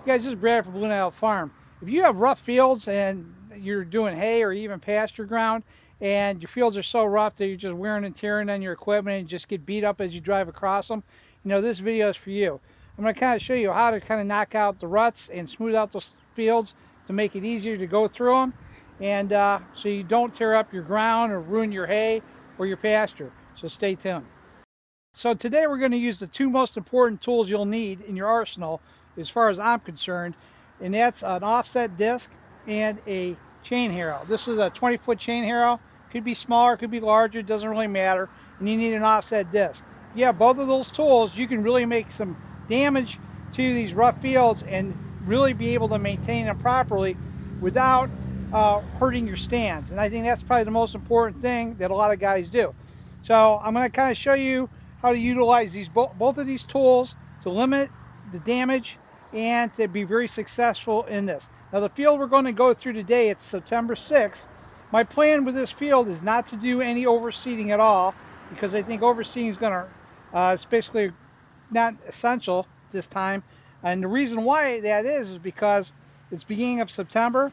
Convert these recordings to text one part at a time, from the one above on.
Guys, this is Brad from Blue Nile Farm. If you have rough fields and you're doing hay or even pasture ground, and your fields are so rough that you're just wearing and tearing on your equipment and just get beat up as you drive across them, this video is for you. I'm going to kind of show you how to kind of knock out the ruts and smooth out those fields to make it easier to go through them, and so you don't tear up your ground or ruin your hay or your pasture. So stay tuned. So today we're going to use the two most important tools you'll need in your arsenal as far as I'm concerned, and that's an offset disc and a chain harrow. This is a 20-foot chain harrow. Could be smaller, could be larger, it doesn't really matter. And you need an offset disc. Yeah, both of those tools, you can really make some damage to these rough fields and really be able to maintain them properly without hurting your stands. And I think that's probably the most important thing that a lot of guys do. So I'm going to kind of show you how to utilize both of these tools to limit the damage and to be very successful in this. Now the field we're going to go through today, it's September 6th. My plan with this field is not to do any overseeding at all, because I think overseeding is going to, it's basically not essential this time. And the reason why that is because it's beginning of September.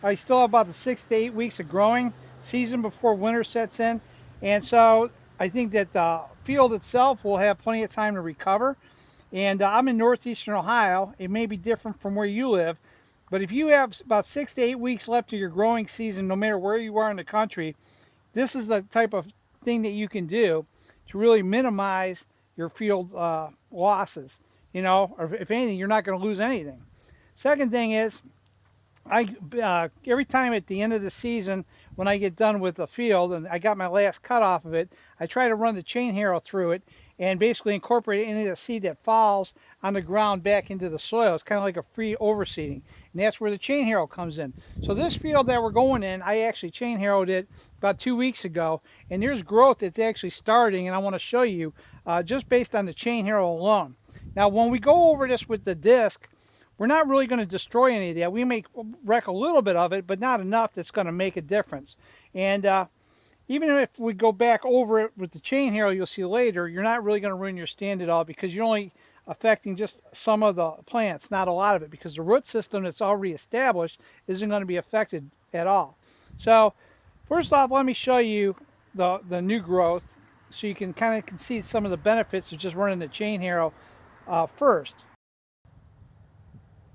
I still have about the 6 to 8 weeks of growing season before winter sets in. And so I think that the field itself will have plenty of time to recover. And I'm in northeastern Ohio. It may be different from where you live, but if you have about 6 to 8 weeks left of your growing season, no matter where you are in the country, this is the type of thing that you can do to really minimize your field losses. Or if anything, you're not going to lose anything. Second thing is, every time at the end of the season, when I get done with the field and I got my last cut off of it, I try to run the chain harrow through it and basically incorporate any of the seed that falls on the ground back into the soil. It's kind of like a free overseeding, and that's where the chain harrow comes in. So this field that we're going in, I actually chain harrowed it about 2 weeks ago, and there's growth that's actually starting, and I want to show you just based on the chain harrow alone. Now when we go over this with the disc, we're not really going to destroy any of that. We may wreck a little bit of it, but not enough that's going to make a difference. And even if we go back over it with the chain harrow, you'll see later, you're not really going to ruin your stand at all, because you're only affecting just some of the plants, not a lot of it, because the root system that's already established isn't going to be affected at all. So first off, let me show you the new growth so you can kind of see some of the benefits of just running the chain harrow first.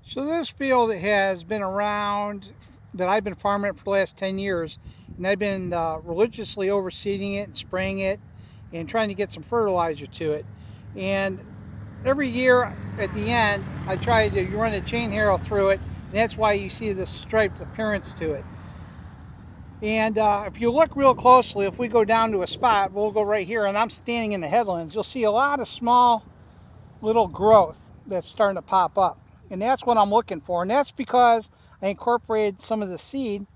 So this field has been around, that I've been farming it for the last 10 years, and I've been religiously overseeding it and spraying it and trying to get some fertilizer to it. And every year at the end, I try to run a chain harrow through it, and that's why you see this striped appearance to it. And if you look real closely, if we go down to a spot, we'll go right here, and I'm standing in the headlands, you'll see a lot of small little growth that's starting to pop up. And that's what I'm looking for, and that's because I incorporated some of the seed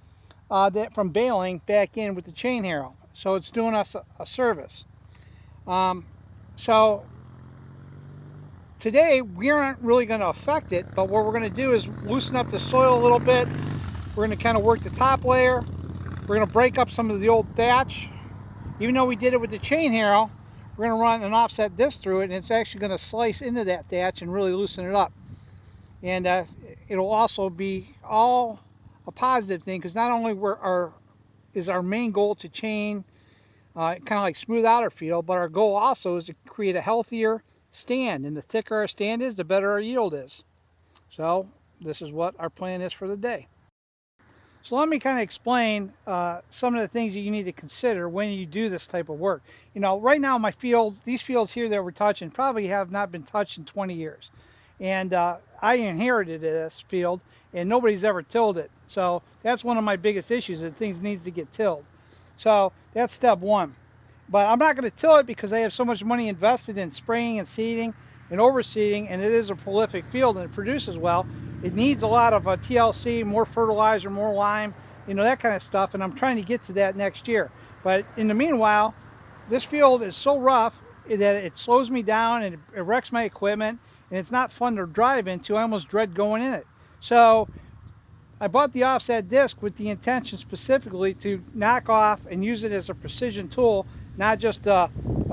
that from baling back in with the chain harrow. So it's doing us a service. So today we aren't really going to affect it, but what we're going to do is loosen up the soil a little bit. We're going to kind of work the top layer. We're going to break up some of the old thatch. Even though we did it with the chain harrow, we're going to run an offset disc through it, and it's actually going to slice into that thatch and really loosen it up. And it'll also be all a positive thing, because not only is our main goal to chain, kind of like smooth out our field, but our goal also is to create a healthier stand. And the thicker our stand is, the better our yield is. So this is what our plan is for the day. So let me kind of explain some of the things that you need to consider when you do this type of work. Right now my fields, these fields here that we're touching, probably have not been touched in 20 years. And I inherited this field, and nobody's ever tilled it. So that's one of my biggest issues, that things needs to get tilled. So that's step one. But I'm not going to till it because I have so much money invested in spraying and seeding and overseeding, and it is a prolific field and it produces well. It needs a lot of TLC, more fertilizer, more lime, that kind of stuff, and I'm trying to get to that next year. But in the meanwhile, this field is so rough that it slows me down and it wrecks my equipment, and it's not fun to drive into. I almost dread going in it. So I bought the offset disc with the intention specifically to knock off and use it as a precision tool not just a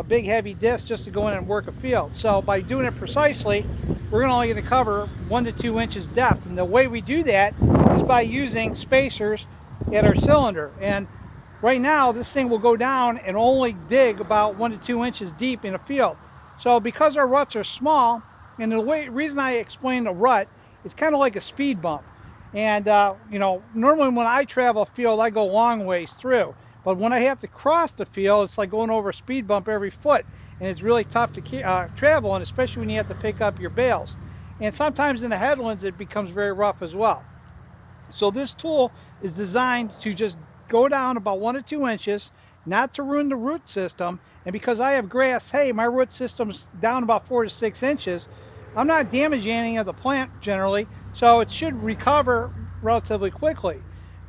big heavy disc just to go in and work a field. So by doing it precisely, we're only going to cover 1 to 2 inches depth. And the way we do that is by using spacers at our cylinder. And right now, this thing will go down and only dig about 1 to 2 inches deep in a field. So because our ruts are small, and the reason I explain the rut is kind of like a speed bump. And you know, normally when I travel a field, I go long ways through. But when I have to cross the field, it's like going over a speed bump every foot, and it's really tough to travel, and especially when you have to pick up your bales. And sometimes in the headlands, it becomes very rough as well. So this tool is designed to just go down about 1 to 2 inches, not to ruin the root system. And because I have grass hay, my root system's down about 4 to 6 inches. I'm not damaging any of the plant generally, so it should recover relatively quickly.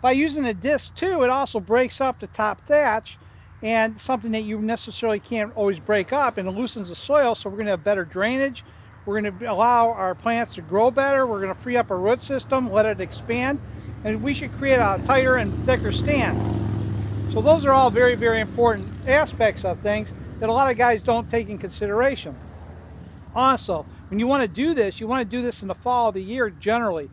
By using a disc too, it also breaks up the top thatch, and something that you necessarily can't always break up, and it loosens the soil, so we're going to have better drainage. We're going to allow our plants to grow better. We're going to free up our root system, let it expand, and we should create a tighter and thicker stand. So those are all very, very important aspects of things that a lot of guys don't take in consideration. Also, when you want to do this, you want to do this in the fall of the year generally.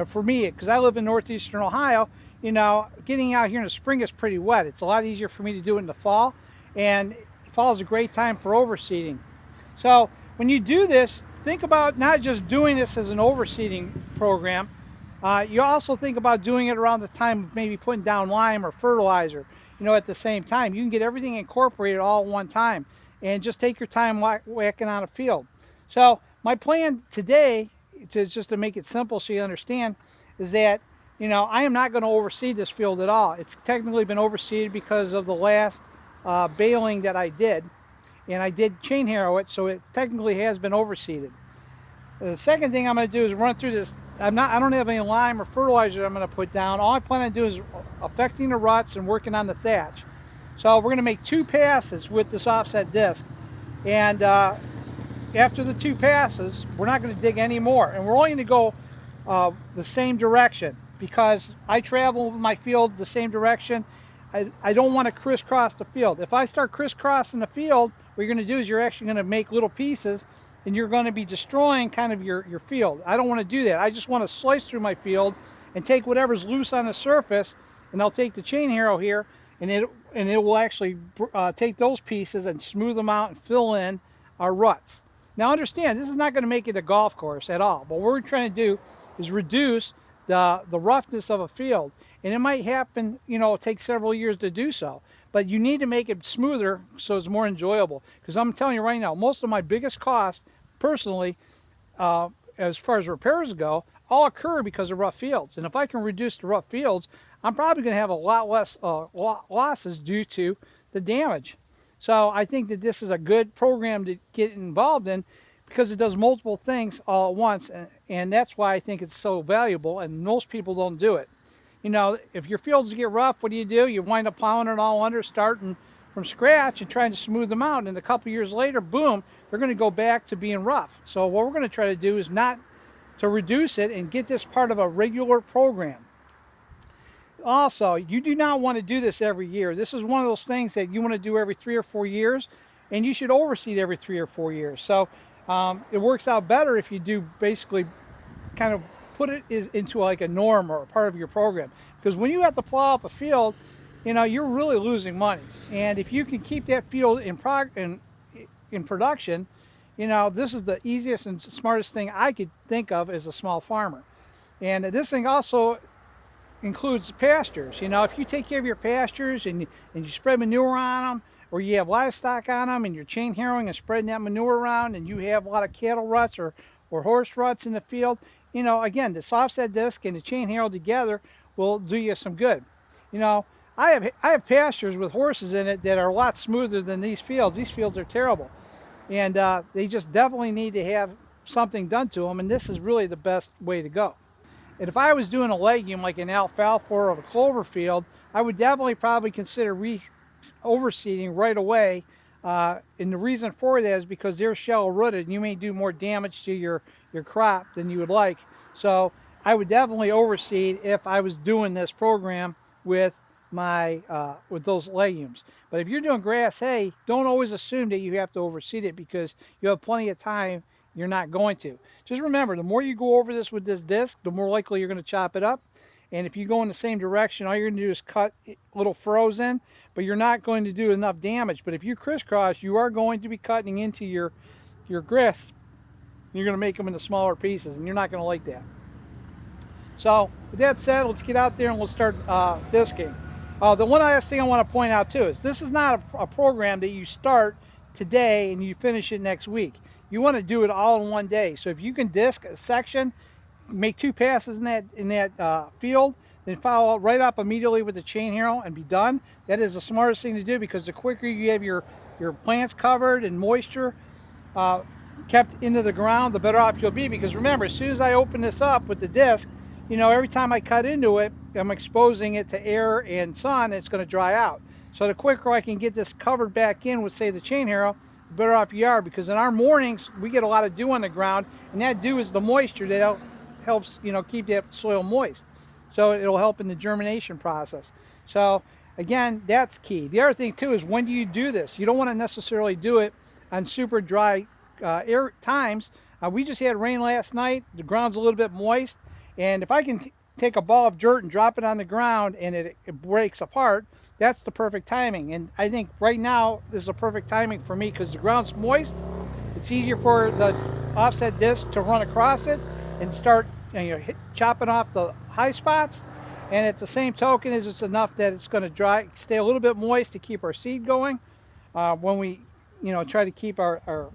For me, because I live in northeastern Ohio, you know, getting out here in the spring is pretty wet. It's a lot easier for me to do it in the fall, and fall is a great time for overseeding. So when you do this, think about not just doing this as an overseeding program. You also think about doing it around the time of maybe putting down lime or fertilizer, you know, at the same time. You can get everything incorporated all at one time, and just take your time whacking on a field. So my plan today, just to make it simple so you understand, is that, you know, I am not going to overseed this field at all. It's technically been overseeded because of the last baling that I did, and I did chain harrow it, so it technically has been overseeded. The second thing I'm going to do is run through this. I don't have any lime or fertilizer I'm going to put down. All I plan on doing is affecting the ruts and working on the thatch. So we're going to make 2 passes with this offset disc, and after the 2 passes, we're not going to dig any more, and we're only going to go the same direction, because I travel my field the same direction. I don't want to crisscross the field. If I start crisscrossing the field, what you're going to do is you're actually going to make little pieces, and you're going to be destroying kind of your field. I don't want to do that. I just want to slice through my field and take whatever's loose on the surface, and I'll take the chain harrow here, and it will actually take those pieces and smooth them out and fill in our ruts. Now understand, this is not going to make it a golf course at all. But what we're trying to do is reduce the roughness of a field. And it might happen, you know, take several years to do so. But you need to make it smoother so it's more enjoyable. Because I'm telling you right now, most of my biggest costs, personally, as far as repairs go, all occur because of rough fields. And if I can reduce the rough fields, I'm probably going to have a lot less losses due to the damage. So I think that this is a good program to get involved in, because it does multiple things all at once, and that's why I think it's so valuable, and most people don't do it. You know, if your fields get rough, what do? You wind up plowing it all under, starting from scratch and trying to smooth them out, and a couple years later, boom, they're going to go back to being rough. So what we're going to try to do is not to reduce it and get this part of a regular program. Also, you do not want to do this every year. This is one of those things that you want to do every 3 or 4 years, and you should overseed every 3 or 4 years. So it works out better if you do basically kind of put it into like a norm or a part of your program. Because when you have to plow up a field, you know, you're really losing money. And if you can keep that field in production, you know, this is the easiest and smartest thing I could think of as a small farmer. And this thing also includes pastures. You know, if you take care of your pastures and you spread manure on them, or you have livestock on them and you're chain harrowing and spreading that manure around, and you have a lot of cattle ruts or horse ruts in the field, you know, again, this offset disc and the chain harrow together will do you some good. You know, I have pastures with horses in it that are a lot smoother than these fields. These fields are terrible, and they just definitely need to have something done to them, and this is really the best way to go. And if I was doing a legume like an alfalfa or a clover field, I would definitely probably consider overseeding right away, and the reason for that is because they're shallow rooted, and you may do more damage to your crop than you would like. So I would definitely overseed if I was doing this program with with those legumes. But if you're doing grass hay, don't always assume that you have to overseed it, because you have plenty of time. You're not going to. Just remember, the more you go over this with this disc, the more likely you're going to chop it up. And if you go in the same direction, all you're going to do is cut little furrows in, but you're not going to do enough damage. But if you crisscross, you are going to be cutting into your grass. You're going to make them into smaller pieces, and you're not going to like that. So with that said, let's get out there and we'll start disking. The one last thing I want to point out too is this is not a program that you start today and you finish it next week. You want to do it all in one day. So if you can disc a section, make 2 passes in that field, then follow right up immediately with the chain harrow and be done. That is the smartest thing to do, because the quicker you have your plants covered and moisture kept into the ground, the better off you'll be. Because remember, as soon as I open this up with the disc, you know, every time I cut into it, I'm exposing it to air and sun, it's going to dry out. So the quicker I can get this covered back in with, say, the chain harrow, the better off you are. Because in our mornings, we get a lot of dew on the ground, and that dew is the moisture that helps, you know, keep that soil moist. So it'll help in the germination process. So again, that's key. The other thing too is, when do you do this? You don't want to necessarily do it on super dry air times. We just had rain last night. The ground's a little bit moist, and if I can take a ball of dirt and drop it on the ground and it breaks apart, that's the perfect timing. And I think right now this is a perfect timing for me, because the ground's moist. It's easier for the offset disc to run across it and start, you know, chopping off the high spots. And at the same token, is it's enough that it's going to stay a little bit moist to keep our seed going when we, you know, try to keep our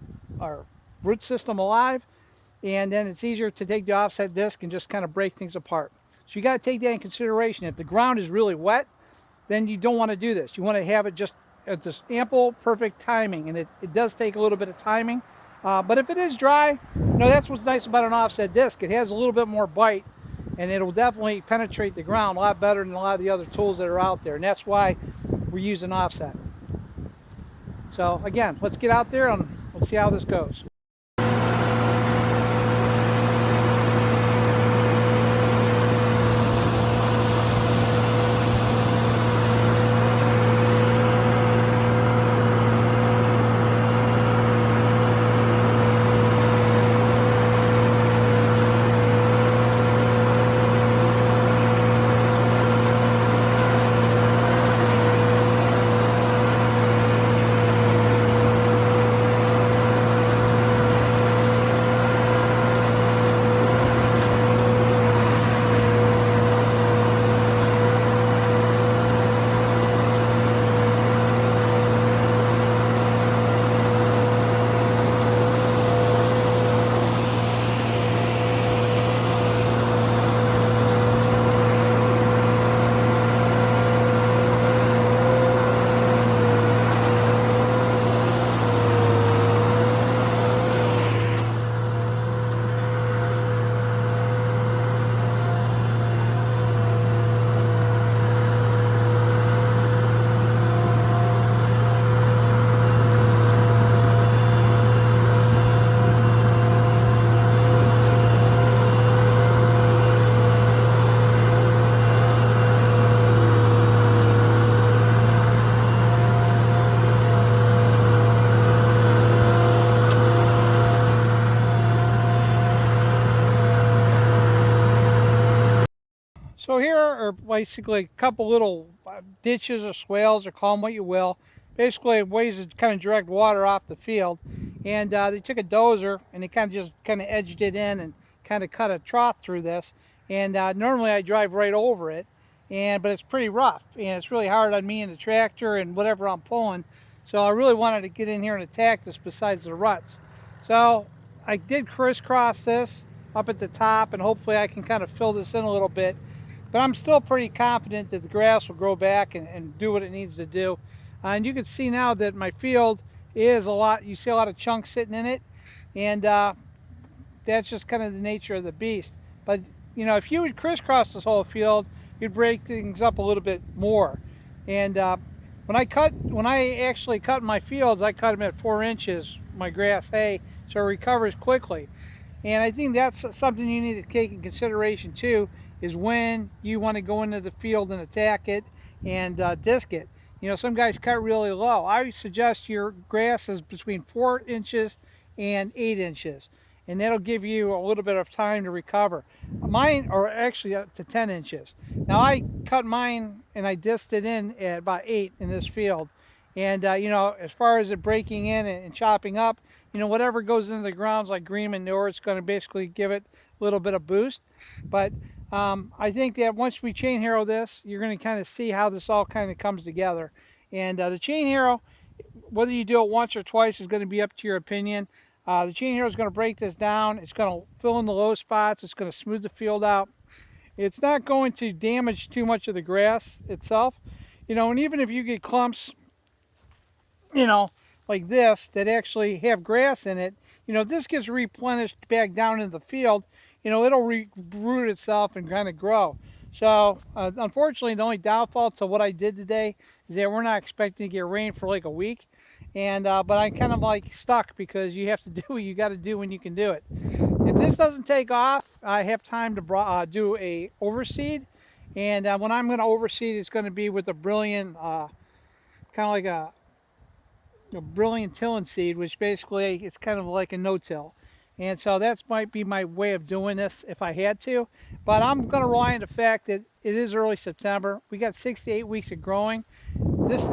root system alive. And then it's easier to take the offset disc and just kind of break things apart. So you got to take that in consideration. If the ground is really wet, then you don't want to do this. You want to have it just at this ample, perfect timing. And it does take a little bit of timing. But if it is dry, you know, that's what's nice about an offset disc. It has a little bit more bite, and it'll definitely penetrate the ground a lot better than a lot of the other tools that are out there. And that's why we're using offset. So again, let's get out there and let's see how this goes. So here are basically a couple little ditches or swales, or call them what you will. Basically ways to kind of direct water off the field. And they took a dozer and they kind of edged it in and kind of cut a trough through this. And normally I drive right over it, but it's pretty rough, and it's really hard on me and the tractor and whatever I'm pulling. So I really wanted to get in here and attack this besides the ruts. So I did crisscross this up at the top, and hopefully I can kind of fill this in a little bit. But I'm still pretty confident that the grass will grow back and do what it needs to do. And you can see now that my field is you see a lot of chunks sitting in it. And that's just kind of the nature of the beast. But, you know, if you would crisscross this whole field, you'd break things up a little bit more. And when I actually cut my fields, I cut them at 4 inches, my grass hay, so it recovers quickly. And I think that's something you need to take in consideration too, is when you want to go into the field and attack it, and disc it. You know, some guys cut really low. I suggest your grass is between 4 inches and 8 inches, and that'll give you a little bit of time to recover. Mine are actually up to 10 inches. Now I cut mine and I disced it in at about 8 in this field. And you know, as far as it breaking in and chopping up, you know, whatever goes into the grounds like green manure, it's going to basically give it a little bit of boost. But I think that once we chain harrow this, you're going to kind of see how this all kind of comes together. And the chain harrow, whether you do it once or twice, is going to be up to your opinion. The chain harrow is going to break this down. It's going to fill in the low spots. It's going to smooth the field out. It's not going to damage too much of the grass itself. You know, and even if you get clumps, you know, like this, that actually have grass in it, you know, this gets replenished back down into the field, you know, it'll root itself and kind of grow. So, unfortunately, the only downfall to what I did today is that we're not expecting to get rain for like a week. And, but I'm kind of like stuck because you have to do what you got to do when you can do it. If this doesn't take off, I have time to do a overseed. And when I'm going to overseed, it's going to be with a brilliant, kind of like a brilliant tilling seed, which basically is kind of like a no-till. And so that might be my way of doing this if I had to. But I'm going to rely on the fact that it is early September. We got 6 to 8 weeks of growing. This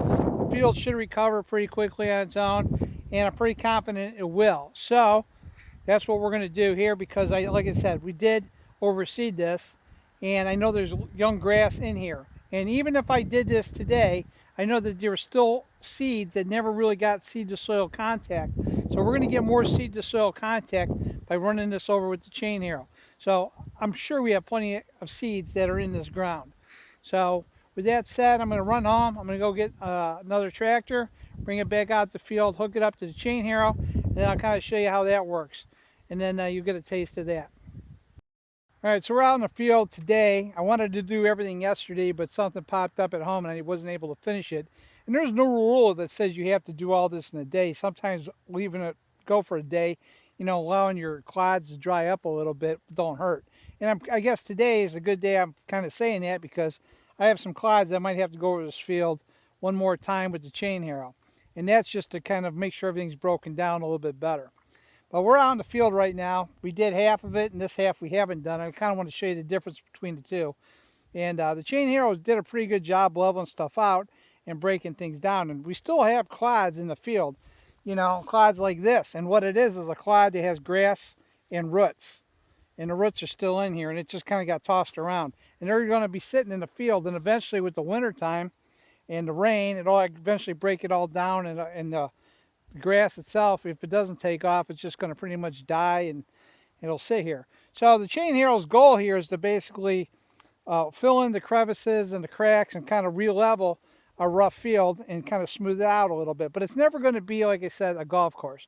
field should recover pretty quickly on its own, and I'm pretty confident it will. So that's what we're going to do here because, like I said, we did overseed this, and I know there's young grass in here. And even if I did this today, I know that there were still seeds that never really got seed to soil contact. So we're going to get more seed to soil contact by running this over with the chain harrow. So I'm sure we have plenty of seeds that are in this ground. So with that said, I'm going to run home. I'm going to go get another tractor, bring it back out the field, hook it up to the chain harrow, and then I'll kind of show you how that works. And then you get a taste of that. All right, so we're out in the field today. I wanted to do everything yesterday, but something popped up at home and I wasn't able to finish it. And there's no rule that says you have to do all this in a day. Sometimes leaving it go for a day, you know, allowing your clods to dry up a little bit don't hurt. And I guess today is a good day. I'm kind of saying that because I have some clods that I might have to go over this field one more time with the chain harrow. And that's just to kind of make sure everything's broken down a little bit better. But we're out in the field right now. We did half of it, and this half we haven't done. I kind of want to show you the difference between the two. And the chain harrow did a pretty good job leveling stuff out and breaking things down. And we still have clods in the field, you know, clods like this. And what it is a clod that has grass and roots. And the roots are still in here, and it just kind of got tossed around. And they're going to be sitting in the field, and eventually with the winter time and the rain, it'll eventually break it all down, and the grass itself, if it doesn't take off, it's just going to pretty much die and it'll sit here. So the chain harrow's goal here is to basically fill in the crevices and the cracks and kind of re-level a rough field and kind of smooth it out a little bit. But it's never going to be, like I said, a golf course.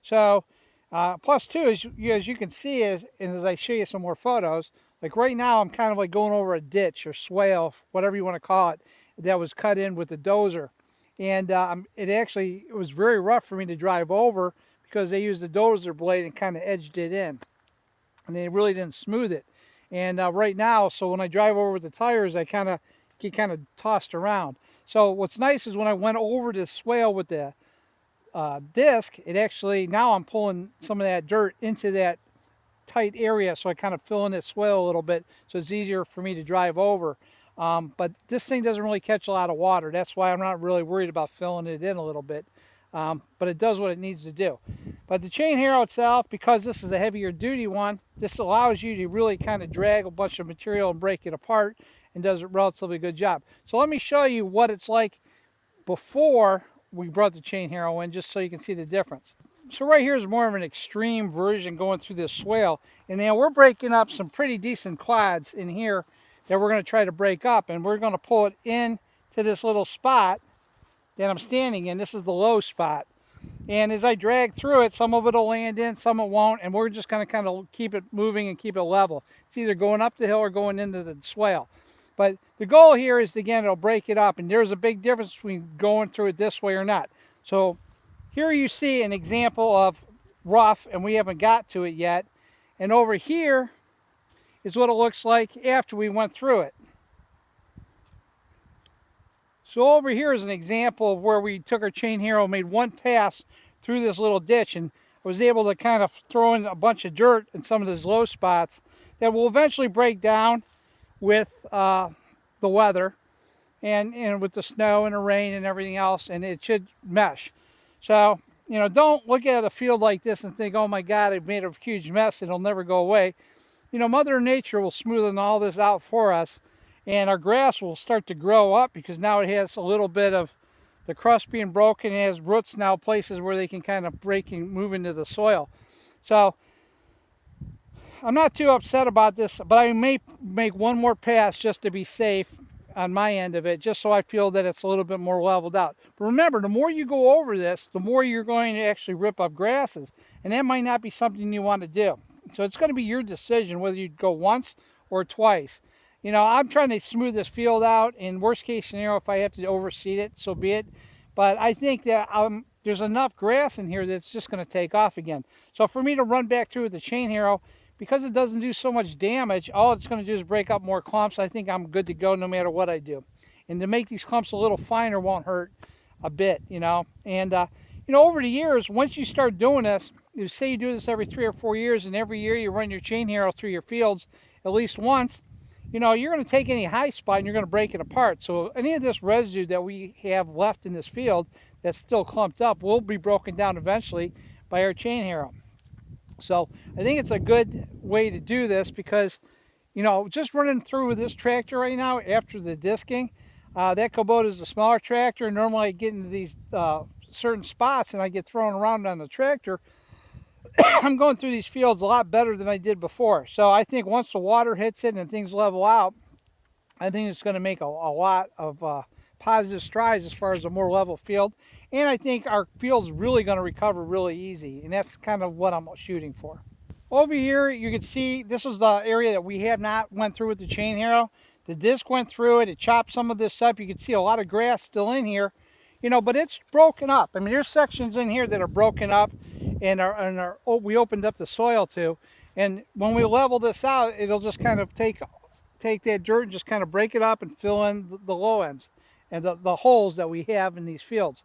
So plus two, as you can see, and as I show you some more photos, like right now I'm kind of like going over a ditch or swale, whatever you want to call it, that was cut in with the dozer. And it was very rough for me to drive over because they used the dozer blade and kind of edged it in. And they really didn't smooth it. And right now, so when I drive over with the tires, I get kind of tossed around. So what's nice is when I went over this swale with the disc, it actually, now I'm pulling some of that dirt into that tight area, so I kind of fill in that swale a little bit, so it's easier for me to drive over. But this thing doesn't really catch a lot of water. That's why I'm not really worried about filling it in a little bit. But it does what it needs to do. But the chain harrow itself, because this is a heavier duty one, this allows you to really kind of drag a bunch of material and break it apart, and does a relatively good job. So let me show you what it's like before we brought the chain harrow in, just so you can see the difference. So right here is more of an extreme version going through this swale. And now we're breaking up some pretty decent clods in here that we're going to try to break up, and we're going to pull it in to this little spot that I'm standing in. This is the low spot. And as I drag through it, some of it will land in, some it won't, and we're just going to kind of keep it moving and keep it level. It's either going up the hill or going into the swale. But the goal here is, again, it'll break it up, and there's a big difference between going through it this way or not. So here you see an example of rough, and we haven't got to it yet. And over here is what it looks like after we went through it. So over here is an example of where we took our chain harrow, made one pass through this little ditch, and I was able to kind of throw in a bunch of dirt in some of those low spots that will eventually break down with the weather and with the snow and the rain and everything else, and it should mesh. So, you know, don't look at a field like this and think, oh my God, I've made a huge mess, it'll never go away. You know, Mother Nature will smoothen all this out for us, and our grass will start to grow up because now it has a little bit of the crust being broken. It has roots now, places where they can kind of break and move into the soil. So I'm not too upset about this, but I may make one more pass just to be safe on my end of it, just so I feel that it's a little bit more leveled out. But remember, the more you go over this, the more you're going to actually rip up grasses, and that might not be something you want to do. So it's going to be your decision whether you go once or twice. You know, I'm trying to smooth this field out. In worst case scenario, if I have to overseed it, so be it. But I think that there's enough grass in here that's just going to take off again. So for me to run back through with the chain harrow, because it doesn't do so much damage, all it's going to do is break up more clumps. I think I'm good to go no matter what I do. And to make these clumps a little finer won't hurt a bit, you know. And, you know, over the years, once you start doing this, you say you do this every 3 or 4 years, and every year you run your chain harrow through your fields at least once, you know, you're going to take any high spot and you're going to break it apart. So any of this residue that we have left in this field that's still clumped up will be broken down eventually by our chain harrow. So I think it's a good way to do this because, you know, just running through with this tractor right now after the disking, that Kubota is a smaller tractor. Normally I get into these certain spots and I get thrown around on the tractor. I'm going through these fields a lot better than I did before. So I think once the water hits it and things level out, I think it's going to make a lot of positive strides as far as a more level field. And I think our field's really going to recover really easy. And that's kind of what I'm shooting for. Over here, you can see this is the area that we have not went through with the chain harrow. The disc went through it. It chopped some of this up. You can see a lot of grass still in here, you know, but it's broken up. I mean, there's sections in here that are broken up and we opened up the soil to. And when we level this out, it'll just kind of take that dirt and just kind of break it up and fill in the low ends and the holes that we have in these fields.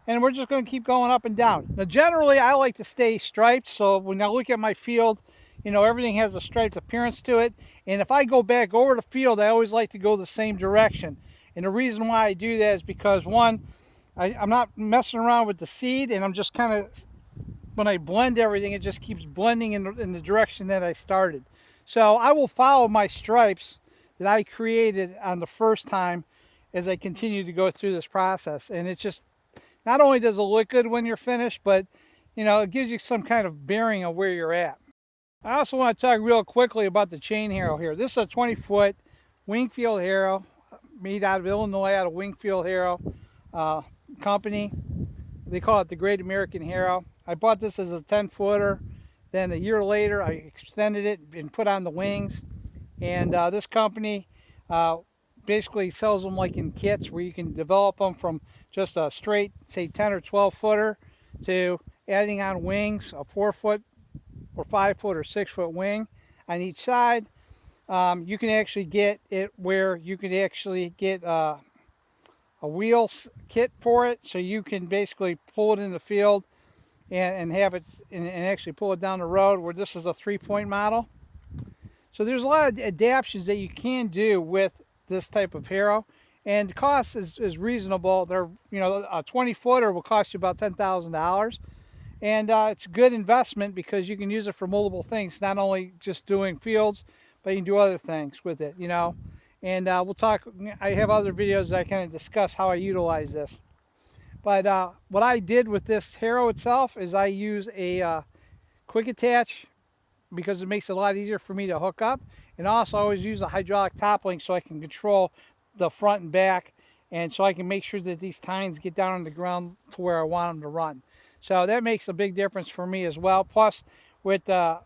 And we're just going to keep going up and down. Now, generally, I like to stay striped. So when I look at my field, you know, everything has a striped appearance to it. And if I go back over the field, I always like to go the same direction. And the reason why I do that is because, one, I'm not messing around with the seed, and I'm just kind of, when I blend everything, it just keeps blending in the direction that I started. So I will follow my stripes that I created on the first time as I continue to go through this process. And it's just, not only does it look good when you're finished, but, you know, it gives you some kind of bearing of where you're at. I also want to talk real quickly about the chain harrow here. This is a 20-foot Wingfield harrow made out of Illinois, out of Wingfield Harrow company. They call it the Great American Harrow. I bought this as a 10-footer. Then a year later, I extended it and put on the wings. And this company basically sells them like in kits where you can develop them from just a straight, say 10 or 12 footer to adding on wings, a 4-foot or 5-foot or 6-foot wing on each side. You can actually get it where you can actually get a wheel kit for it, so you can basically pull it in the field and have it and actually pull it down the road, where this is a 3-point model. So there's a lot of adaptations that you can do with this type of harrow, and the cost is reasonable. They're, you know, a 20-footer will cost you about $10,000, and it's a good investment because you can use it for multiple things, not only just doing fields, but you can do other things with it, you know. And we'll talk, I have other videos that I kind of discuss how I utilize this. But what I did with this harrow itself is I use a quick attach because it makes it a lot easier for me to hook up. And also I always use a hydraulic top link so I can control the front and back, and so I can make sure that these tines get down on the ground to where I want them to run. So that makes a big difference for me as well. Plus, with the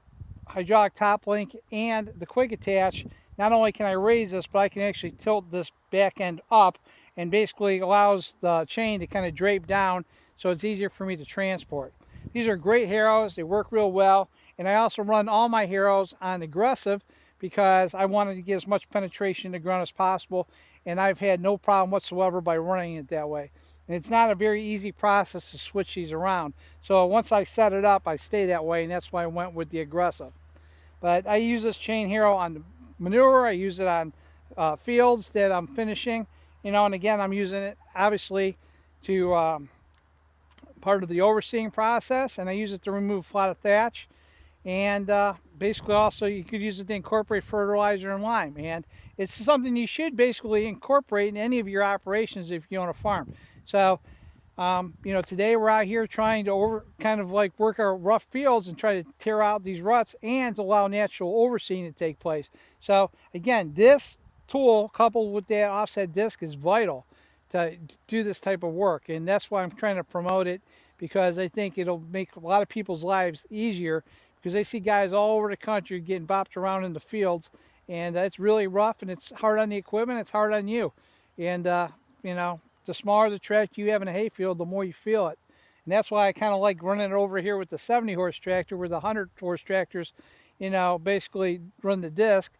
hydraulic top link and the quick attach, not only can I raise this, but I can actually tilt this back end up, and basically allows the chain to kind of drape down, so it's easier for me to transport. These are great harrows. They work real well. And I also run all my harrows on aggressive because I wanted to get as much penetration in the ground as possible, and I've had no problem whatsoever by running it that way. And it's not a very easy process to switch these around. So once I set it up, I stay that way, and that's why I went with the aggressive. But I use this chain Harrow on the manure. I use it on fields that I'm finishing, and again, I'm using it obviously to part of the overseeing process, and I use it to remove a lot of thatch. And basically, also, you could use it to incorporate fertilizer and lime. And it's something you should basically incorporate in any of your operations if you own a farm. So, today we're out here trying to kind of like work our rough fields and try to tear out these ruts and to allow natural overseeding to take place. So, again, this tool coupled with that offset disc is vital to do this type of work. And that's why I'm trying to promote it, because I think it'll make a lot of people's lives easier, because they see guys all over the country getting bopped around in the fields, and it's really rough, and it's hard on the equipment, it's hard on you. And, the smaller the track you have in a hayfield, the more you feel it. And that's why I kind of like running it over here with the 70 horse tractor, where the 100 horse tractors, basically run the disc.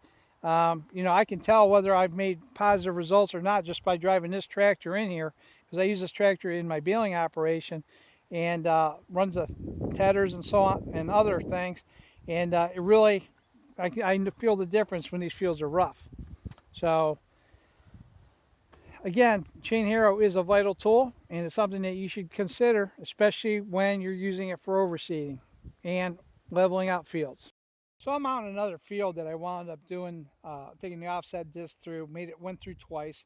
I can tell whether I've made positive results or not just by driving this tractor in here, because I use this tractor in my baling operation, and runs the tethers and so on and other things. And it really, I feel the difference when these fields are rough. So again, chain Harrow is a vital tool, and it's something that you should consider, especially when you're using it for overseeding and leveling out fields. So I'm out in another field that I wound up doing, taking the offset disc through, went through twice.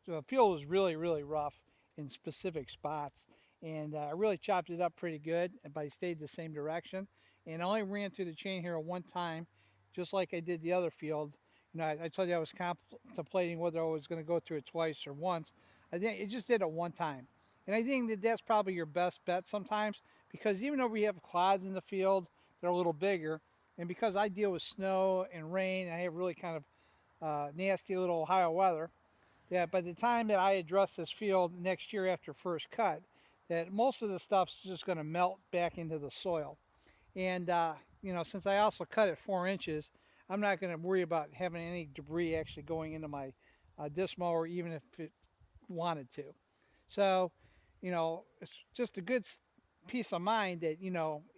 The field was really, really rough in specific spots, and I really chopped it up pretty good, but I stayed the same direction. And I only ran through the chain Harrow one time, just like I did the other field. I told you I was contemplating whether I was going to go through it twice or once. I think it just did it one time. And I think that that's probably your best bet sometimes, because even though we have clods in the field, they're a little bigger. And because I deal with snow and rain, I have really kind of nasty little Ohio weather, that by the time that I address this field next year after first cut, that most of the stuff's just going to melt back into the soil. And, since I also cut it 4 inches, I'm not going to worry about having any debris actually going into my disc mower, even if it wanted to. So, it's just a good peace of mind that,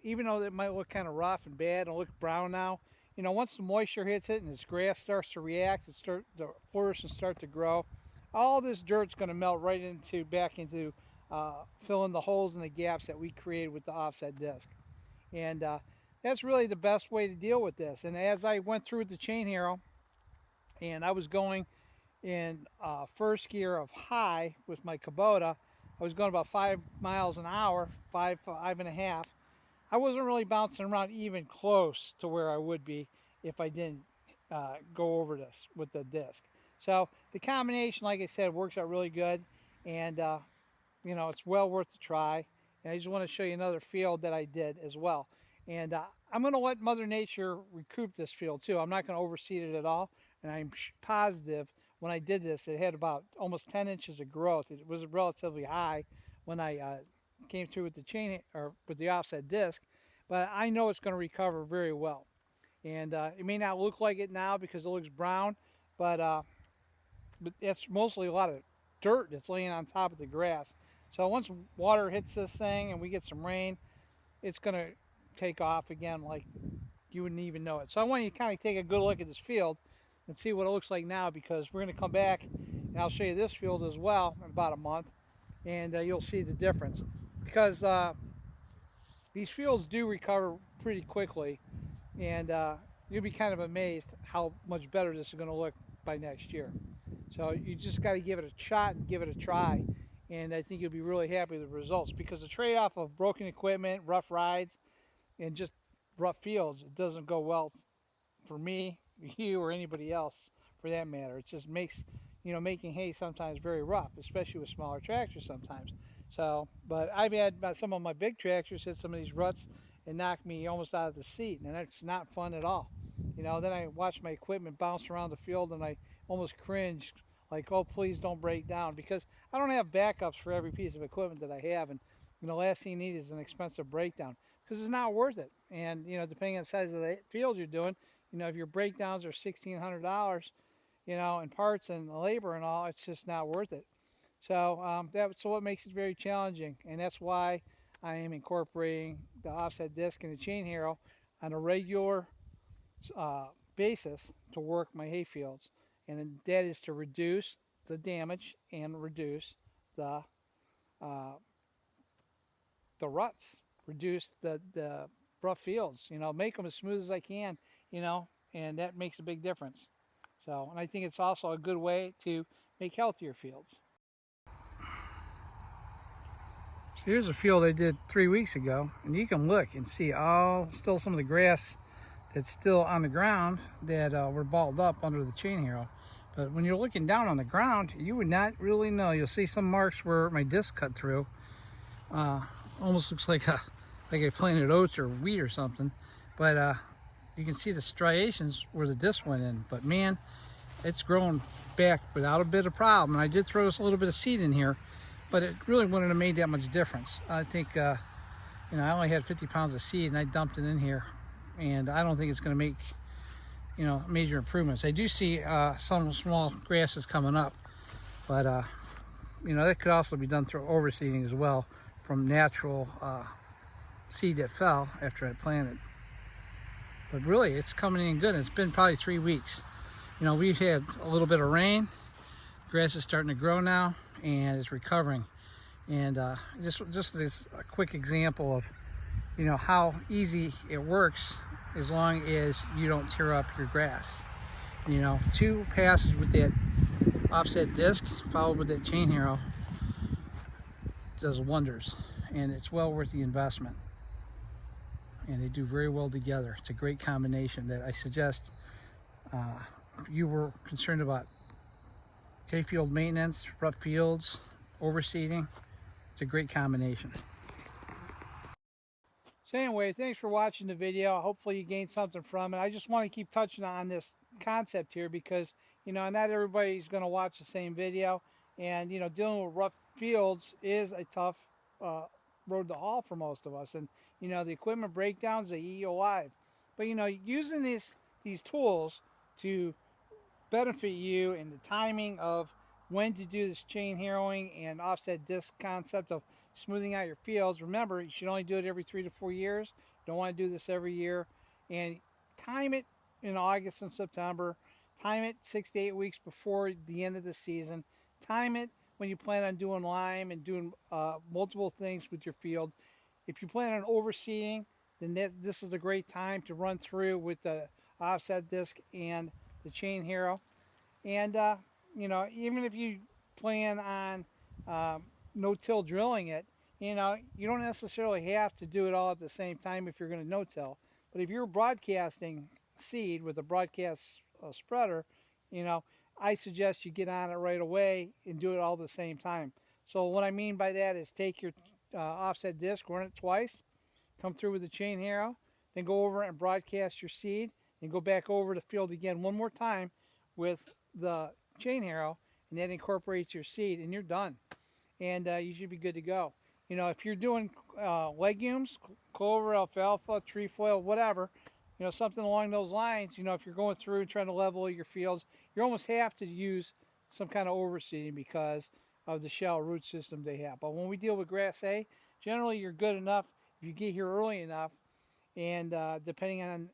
even though it might look kind of rough and bad and look brown now, once the moisture hits it and its grass starts to react, the flourish and start to grow, all this dirt's going to melt right back into filling the holes and the gaps that we created with the offset disc. And that's really the best way to deal with this. And as I went through the chain Harrow, and I was going in first gear of high with my Kubota, I was going about 5 miles an hour, five and a half. I wasn't really bouncing around even close to where I would be if I didn't go over this with the disc. So the combination, like I said, works out really good, and it's well worth the try. And I just want to show you another field that I did as well. And I'm going to let Mother Nature recoup this field too. I'm not going to overseed it at all. And I'm positive when I did this, it had about almost 10 inches of growth. It was relatively high when I came through with the chain or with the offset disc, but I know it's going to recover very well. And it may not look like it now because it looks brown, but it's mostly a lot of dirt that's laying on top of the grass. So once water hits this thing and we get some rain, it's going to take off again like you wouldn't even know it. So I want you to kind of take a good look at this field and see what it looks like now, because we're going to come back and I'll show you this field as well in about a month, and you'll see the difference, because these fields do recover pretty quickly, and you'll be kind of amazed how much better this is going to look by next year. So you just got to give it a shot and give it a try, and I think you'll be really happy with the results, because the trade-off of broken equipment, rough rides, and just rough fields, it doesn't go well for me, you, or anybody else for that matter. It just makes making hay sometimes very rough, especially with smaller tractors sometimes. So, but I've had some of my big tractors hit some of these ruts and knock me almost out of the seat, and that's not fun at all. Then I watch my equipment bounce around the field and I almost cringe, like, oh, please don't break down, because I don't have backups for every piece of equipment that I have, and the last thing you need is an expensive breakdown, because it's not worth it. And depending on the size of the field you're doing, if your breakdowns are $1,600, in parts and labor and all, it's just not worth it. So that's what makes it very challenging, and that's why I am incorporating the offset disc and the chain harrow on a regular uh, basis to work my hayfields, and that is to reduce the damage and reduce the uh, the ruts, reduce the rough fields. Make them as smooth as I can. And that makes a big difference. So, and I think it's also a good way to make healthier fields. So here's a field I did 3 weeks ago, and you can look and see still some of the grass that's still on the ground that were balled up under the chain harrow. But when you're looking down on the ground, you would not really know. You'll see some marks where my disc cut through. Almost looks like I planted oats or wheat or something. But you can see the striations where the disc went in. But man, it's grown back without a bit of problem. And I did throw a little bit of seed in here, but it really wouldn't have made that much difference. I think I only had 50 pounds of seed and I dumped it in here, and I don't think it's going to make major improvements. I do see some small grasses coming up, but that could also be done through overseeding as well from natural seed that fell after I planted. But really, it's coming in good. It's been probably 3 weeks. We've had a little bit of rain. Grass is starting to grow now, and it's recovering. And just this a quick example of how easy it works as long as you don't tear up your grass. 2 passes with that offset disc followed with that chain harrow does wonders, and it's well worth the investment, and they do very well together. It's a great combination that I suggest if you were concerned about hayfield maintenance, rough fields, overseeding. It's a great combination. So anyway, thanks for watching the video. Hopefully you gained something from it. I just want to keep touching on this concept here because, not everybody's going to watch the same video. And, dealing with rough fields is a tough road to haul for most of us. And, the equipment breakdowns, they eat you alive. But, using these tools to benefit you in the timing of when to do this chain harrowing and offset disc concept of smoothing out your fields. Remember, you should only do it every 3 to 4 years. You don't want to do this every year. And time it in August and September. Time it 6 to 8 weeks before the end of the season. Time it when you plan on doing lime and doing multiple things with your field. If you plan on overseeding, then this is a great time to run through with the offset disc and the chain harrow. And even if you plan on no-till drilling it, you don't necessarily have to do it all at the same time if you're going to no-till. But if you're broadcasting seed with a broadcast spreader, I suggest you get on it right away and do it all at the same time. So what I mean by that is take your offset disc, run it twice, come through with the chain harrow, then go over and broadcast your seed, and go back over the field again one more time with the chain harrow, and that incorporates your seed, and you're done. And you should be good to go. If you're doing legumes, clover, alfalfa, trefoil, whatever, something along those lines, if you're going through and trying to level your fields, you almost have to use some kind of overseeding because of the shallow root system they have. But when we deal with grass hay, generally you're good enough if you get here early enough, and depending on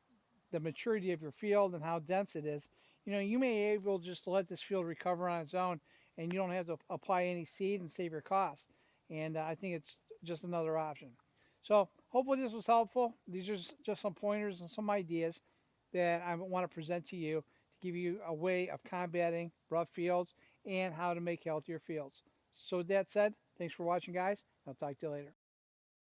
the maturity of your field and how dense it is, you may be able just to let this field recover on its own, and you don't have to apply any seed and save your cost. And I think it's just another option. So hopefully this was helpful. These are just some pointers and some ideas that I want to present to you to give you a way of combating rough fields and how to make healthier fields. So with that said, thanks for watching, guys. I'll talk to you later.